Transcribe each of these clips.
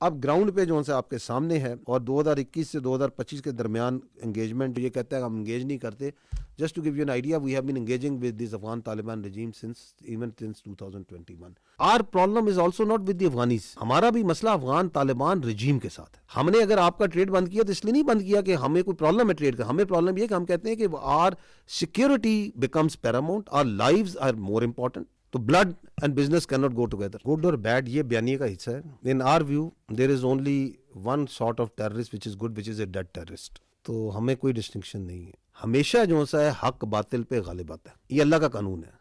अब ग्राउंड पे जो है आपके सामने है, और 2021 से 2025 के दरमियान एंगेजमेंट, ये कहता है हम एंगेज नहीं करते. Just to give you an idea, we have been engaging with this Afghan Taliban regime since even since 2021. Our problem is also not with the Afghanis. हमारा भी मसला अफगान तालिबान regime के साथ है. हमने अगर आपका ट्रेड बंद किया तो इसलिए नहीं बंद किया कि हमें कोई प्रॉब्लम है ट्रेड का. हमें प्रॉब्लम ये कि हम कहते हैं कि our security becomes paramount, our lives are more important. तो blood and business can not go together. Good और बैड ये बयानिए का हिस्सा है. In our view there is only one sort of terrorist which is good, which is a dead terrorist. तो हमें कोई डिस्टिंक्शन नहीं है. हमेशा जो सा है हक बातिल पे गालिब आता है. ये अल्लाह का कानून है.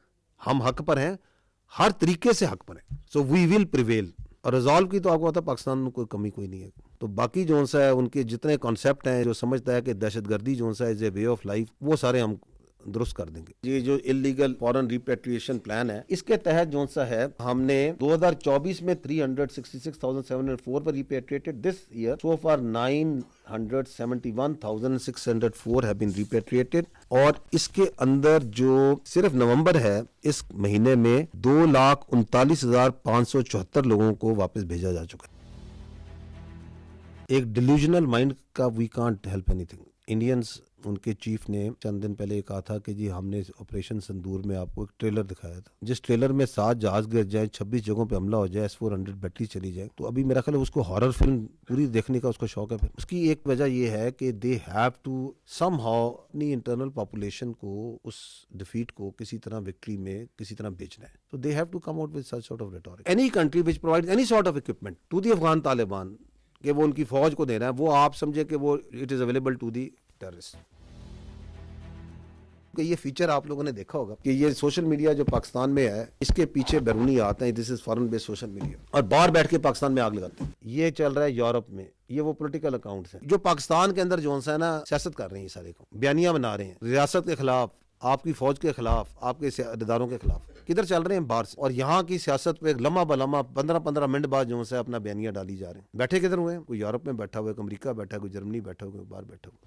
हम हक पर हैं, हर तरीके से हक पर हैं. So we will prevail. और रिजॉल्व की तो आपको पता है पाकिस्तान में कोई कमी कोई नहीं है. तो बाकी जो सा है उनके जितने कॉन्सेप्ट हैं, जो समझता है कि दहशतगर्दी जो सा है is a way of life, वो सारे हम दुरुस्त कर देंगे. ये जो इलीगल फॉरेन रिपेट्रिएशन प्लान है, इसके तहत जो सा है हमने 2024 में 366,704 पर repatriated. This year so far 971,604 have been repatriated. और इसके अंदर जो सिर्फ नवंबर है, इस महीने में 2,39,574 लोगों को वापस भेजा जा चुका है. एक डिल्यूजनल माइंड का we can't help anything. Indians, उनके चीफ ने चंद दिन पहले कहा था कि जी हमने ऑपरेशन संदूर में आपको एक ट्रेलर दिखाया था, जिस ट्रेलर में 7 जहाज गिर जाए, 26 जगहों पे हमला हो जाए, S-400 बैटरी चली जाए. तो अभी मेरा ख्याल है उसको हॉरर फिल्म पूरी देखने का उसका शौक है. फिर उसकी एक वजह ये है कि दे हैव टू समहाउ अपनी इंटरनल पॉपुलेशन को, उस डिफीट को किसी तरह विक्ट्री में किसी तरह बेचना है. तो they have to come out with such sort of rhetoric. Any country which provides any sort of equipment to the Afghan Taliban, कि वो उनकी फौज को देना है, वो आप समझे कि वो it is available to the terrorist. ये फीचर आप लोगों ने देखा होगा कि ये सोशल मीडिया जो पाकिस्तान में है, इसके पीछे बैरूनी आते हैं. This is foreign based social media, और बाहर बैठ के पाकिस्तान में आग लगाते हैं. ये चल रहा है यूरोप में. ये वो पॉलिटिकल अकाउंट्स हैं जो पाकिस्तान के अंदर जो है ना सियासत कर रहे हैं. सारे को बयानियां बना रहे हैं रियासत के खिलाफ, आपकी फौज के खिलाफ, आपके इदारों के खिलाफ. किधर चल रहे हैं? बाहर से. और यहाँ की सियासत पे लम्हा बलम्हा 15-15 मिनट बाद जो है अपना बयानियां डाली जा रहे हैं. बैठे किधर हुए हैं? कोई यूरोप में बैठा हुआ है, कोई अमेरिका बैठा है, कोई जर्मनी बैठा हुआ है, कोई बाहर बैठा हुआ है.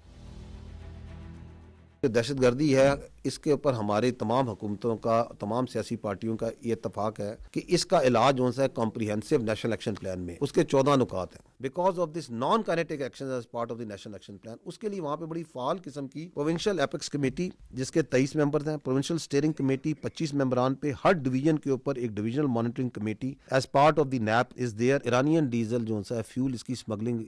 दहशतगर्दी है, इसके ऊपर हमारे तमाम हुकूमतों का, तमाम सियासी पार्टियों का ये इत्तफाक है कि इसका इलाज जो है कॉम्प्रिहेंसिव नेशनल एक्शन प्लान में. उसके 14 नुकात हैं. Because of this non kinetic action as part of the national action plan, उसके लिए वहां पे बड़ी फाल किस्म की प्रोविंशियल एपेक्स कमेटी, जिसके 23 मेंबर हैं, प्रोविंशियल स्टीयरिंग कमेटी 25 मेंबरान पे, हर डिवीजन के ऊपर एक divisional monitoring committee. As part of the NAP is there. Iranian diesel जो है फ्यूल, इसकी smuggling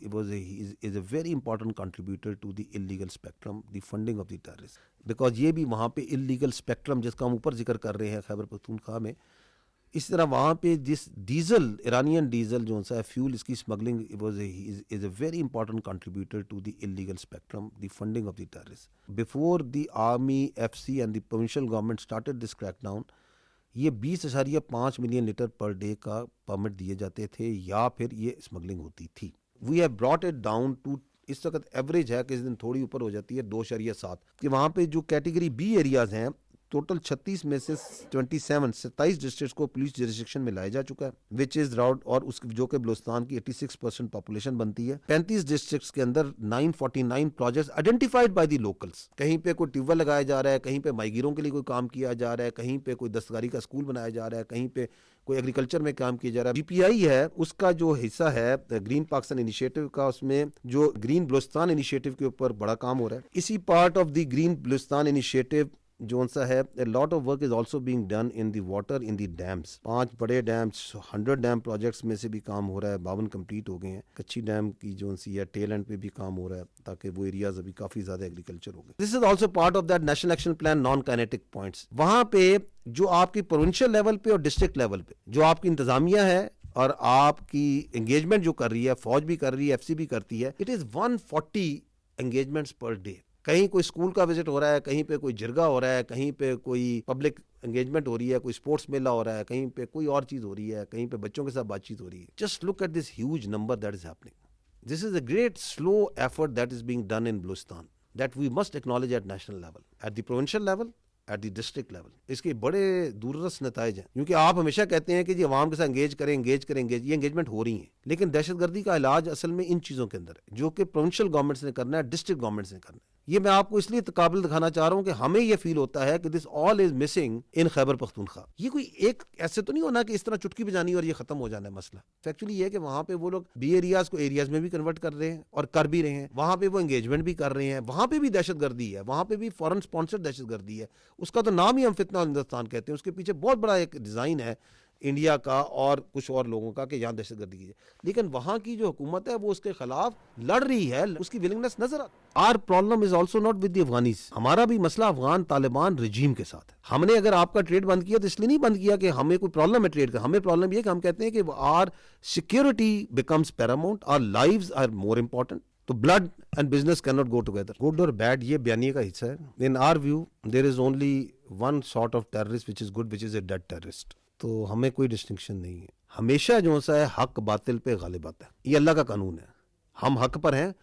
is a very important contributor to the illegal spectrum, the funding of the terrorist. Because ये भी वहाँ पे इलीगल स्पेक्ट्रम जिसका हम ऊपर जिक्र कर रहे हैं खैबर पख्तूनख्वा में, इस तरह वहाँ पे जिस डीजल, ईरानियन डीजल जो है फ्यूल, इसकी smuggling is a very important contributor to the illegal spectrum, the funding of the terrorist. Before the army, FC and the provincial government started this crackdown, ये 20.5 मिलियन लीटर पर डे का permit दिए जाते थे, या फिर ये smuggling होती थी. We have brought it down to, इस वक्त एवरेज है कि इस दिन थोड़ी ऊपर हो जाती है 2.7, कि वहाँ पे जो कैटेगरी B एरियाज हैं, टोटल 36 में से 27 डिस्ट्रिक्ट को पुलिस जुरिस्डिक्शन में लाया जा चुका है, विच इज राउड, और उस जो कि बलूचिस्तान की 86% पॉपुलेशन बनती है. 35 डिस्ट्रिक्ट्स के अंदर 949 projects identified by the locals. कहीं पे कोई ट्यूबवेल लगाया जा रहा है, कहीं पे माइग्रों के लिए कोई काम किया जा रहा है, कहीं पे कोई दस्तकारी का स्कूल बनाया जा रहा है, कहीं पे कोई एग्रीकल्चर में काम किया जा रहा है. GPI है, उसका जो हिस्सा है ग्रीन पाकिस्तान इनिशिएटिव का, उसमें जो ग्रीन बलूचिस्तान इनिशिएटिव के ऊपर बड़ा काम हो रहा है. इसी part of the green Balochistan initiative जो सा है, a lot of work is also being done in the water in the dams. 5 बड़े डैम्स, 100 डैम प्रोजेक्ट्स में से भी काम हो रहा है. 52 कंप्लीट हो गए हैं. कच्ची डैम की जो सी है टेल एंड पे भी काम हो रहा है, ताकि वो एरियाज अभी काफी ज्यादा एग्रीकल्चर हो गए. This is also part of that national action plan non kinetic points. वहां पे जो आपकी प्रोविंशियल लेवल पे और डिस्ट्रिक्ट लेवल पे जो आपकी इंतजामिया है और आपकी एंगेजमेंट जो कर रही है, फौज भी कर रही है, FC भी करती है, it is 140 engagements per day. कहीं कोई स्कूल का विजिट हो रहा है, कहीं पे कोई जिरगा हो रहा है, कहीं पे कोई पब्लिक एंगेजमेंट हो रही है, कोई स्पोर्ट्स मेला हो रहा है, कहीं पे कोई और चीज हो रही है, कहीं पे बच्चों के साथ बातचीत हो रही है. Just look at this huge number that is happening. This is a great slow effort that is being done in Balochistan, that we must acknowledge at national level, at the provincial level, at the district level. इसके बड़े दूरदर्श नताइज हैं, क्योंकि आप हमेशा कहते हैं कि जी अवाम के साथ एंगेज करें, ये एंगेजमेंट हो रही है, लेकिन दहशतगर्दी का इलाज असल में इन चीज़ों के अंदर है, जो कि प्रोविंशियल गवर्नमेंट्स ने करना है, डिस्ट्रिक्ट गवर्नमेंट्स ने करना है. ये मैं आपको इसलिए काबिल दिखाना चाह रहा हूं कि हमें ये फील होता है कि this all is missing in Khyber Pakhtunkhwa. ये कोई एक ऐसे तो नहीं होना कि इस तरह चुटकी बजानी और ये खत्म हो जाना है मसला। एक्चुअली ये है कि वहां पे वो लोग बी एरियाज को एरियाज में भी कन्वर्ट कर रहे हैं और कर भी रहे हैं, वहां पे वो एंगेजमेंट भी कर रहे हैं, वहां पे भी दहशतगर्दी है, वहां पे भी फॉरेन स्पॉन्सर्ड दहशतगर्दी है। उसका तो नाम ही हम फितना हिंदुस्तान कहते हैं, उसके पीछे बहुत बड़ा एक डिजाइन है इंडिया का और कुछ और लोगों का कि यहाँ दहशतगर्दी की जाए, लेकिन वहां की जो हुकूमत है वो उसके खिलाफ लड़ रही है, उसकी विलिंगनेस नजर आती है। Our problem is also not with the Afghanis. हमारा भी मसला अफगान तालिबान रजीम के साथ है। हमने अगर आपका ट्रेड बंद किया तो इसलिए नहीं बंद किया कि हमें कोई प्रॉब्लम है ट्रेड का, हमें प्रॉब्लम यह कि हम कहते हैं कि our security becomes paramount, our lives are more important. तो blood and business can not go together. Good और बैड ये बयानिए का हिस्सा है। In our view there is only one sort of terrorist which is good, which is a dead terrorist. तो हमें कोई डिस्टिंक्शन नहीं है। हमेशा जो सा है हक बातिल पे गालिब आता है, ये अल्लाह का कानून है। हम हक पर हैं,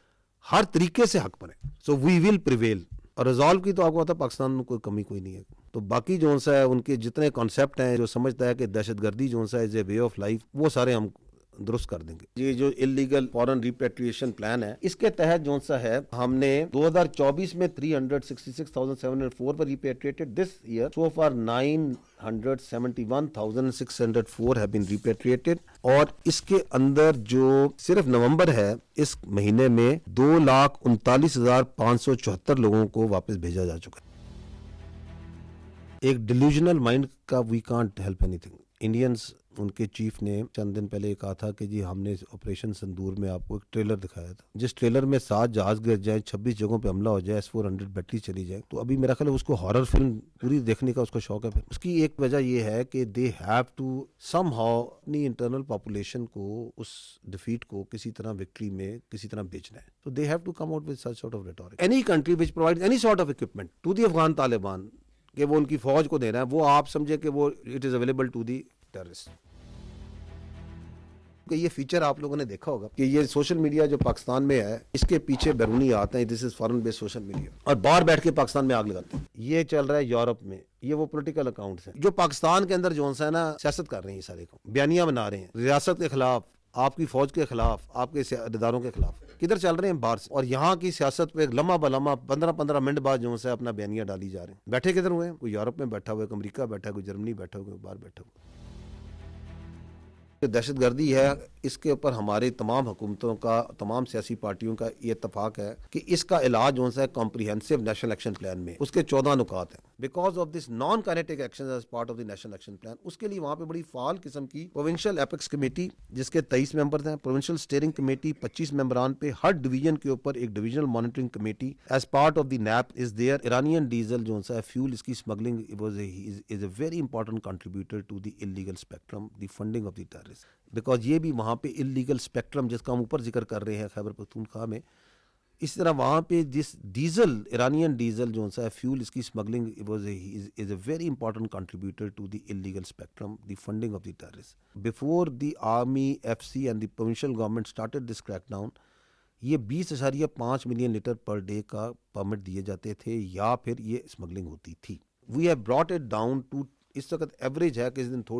हर तरीके से हक पर हैं। So we will prevail. और रिजॉल्व की तो आपको पता पाकिस्तान में कोई कमी कोई नहीं है। तो बाकी जो सा है उनके जितने कॉन्सेप्ट हैं, जो समझता है कि दहशतगर्दी जो सा is a way of life, वो सारे हम दुरुस्त कर देंगे। ये जो इलीगल फॉरेन रिपेट्रिएशन प्लान है, इसके तहत जो सा है हमने 2024 में 366,704 पर repatriated. This year so far 971,604 have been repatriated. और इसके अंदर जो सिर्फ नवंबर है, इस महीने में 2,39,574 लोगों को वापस भेजा जा चुका है। एक डिल्यूजनल माइंड का we can't help anything. Indians, उनके चीफ ने चंद दिन पहले कहा था कि जी हमने ऑपरेशन संदूर में आपको एक ट्रेलर दिखाया था, जिस ट्रेलर में 7 जहाज गिर जाए, 26 जगहों पे हमला हो जाए, S-400 बैटरी चली जाए। तो अभी मेरा ख्याल है उसको हॉरर फिल्म पूरी देखने का उसका शौक है। फिर उसकी एक वजह ये है कि दे हैव टू समहाउ अपनी इंटरनल पॉपुलेशन को, उस डिफीट को किसी तरह विक्ट्री में किसी तरह बेचना है। तो they have to come out with such sort of rhetoric. Any country which provides any sort of equipment to the Afghan Taliban, कि वो उनकी फौज को दे रहा है, वो आप समझे कि वो it is available to the terrorist. ये फीचर आप लोगों ने देखा होगा कि ये सोशल मीडिया जो पाकिस्तान में है, इसके पीछे बैरूनी आते हैं, this is foreign based social media, और बाहर बैठ के पाकिस्तान में आग लगाते हैं। ये चल रहा है यूरोप में, ये वो पॉलिटिकल अकाउंट्स हैं जो पाकिस्तान के अंदर जो है ना सियासत कर रहे हैं, सारे को बयानियां बना रहे हैं रियासत के खिलाफ, आपकी फौज के खिलाफ, आपके इदारों के खिलाफ। किधर चल रहे हैं? बाहर से। और यहाँ की सियासत पे लम्हा बलम्हा 15-15 मिनट बाद जो है अपना बयानियां डाली जा रहे हैं। बैठे किधर हुए हैं? कोई यूरोप में बैठा हुआ है, कोई अमेरिका बैठा है, कोई जर्मनी बैठा हुआ है, कोई बाहर बैठा हुआ है। दहशतगर्दी है, इसके ऊपर हमारे तमाम हुकूमतों का, तमाम सियासी पार्टियों का ये इत्तफाक है कि इसका इलाज जो है कॉम्प्रिहेंसिव नेशनल एक्शन प्लान में, उसके 14 नुकात हैं। Because of this non kinetic action as part of the national action plan, उसके लिए वहाँ पे बड़ी फाल किस्म की प्रोविंशियल एपेक्स कमेटी, जिसके 23 मेंबर हैं, प्रोविंशियल स्टीयरिंग कमेटी 25 मेंबरान पे, हर डिवीजन के ऊपर एक divisional monitoring committee as part of the NAP is there. Iranian diesel जो है फ्यूल, इसकी smuggling is a very important contributor to the illegal spectrum, the funding of the terrorist. Because ये भी वहाँ पे इलीगल स्पेक्ट्रम जिसका हम ऊपर जिक्र कर रहे हैं खैबर पख्तूनख्वा में, इस तरह वहाँ पे जिस डीजल, ईरानियन डीजल जो है फ्यूल, इसकी smuggling is a very important contributor to the illegal spectrum, the funding of the terrorist. Before the army, FC and the provincial government started this crackdown, ये 20.5 मिलियन लीटर पर डे का permit दिए जाते थे या फिर ये smuggling होती थी। We have brought it down to, इस वक्त एवरेज है कि इस दिन थोड़ी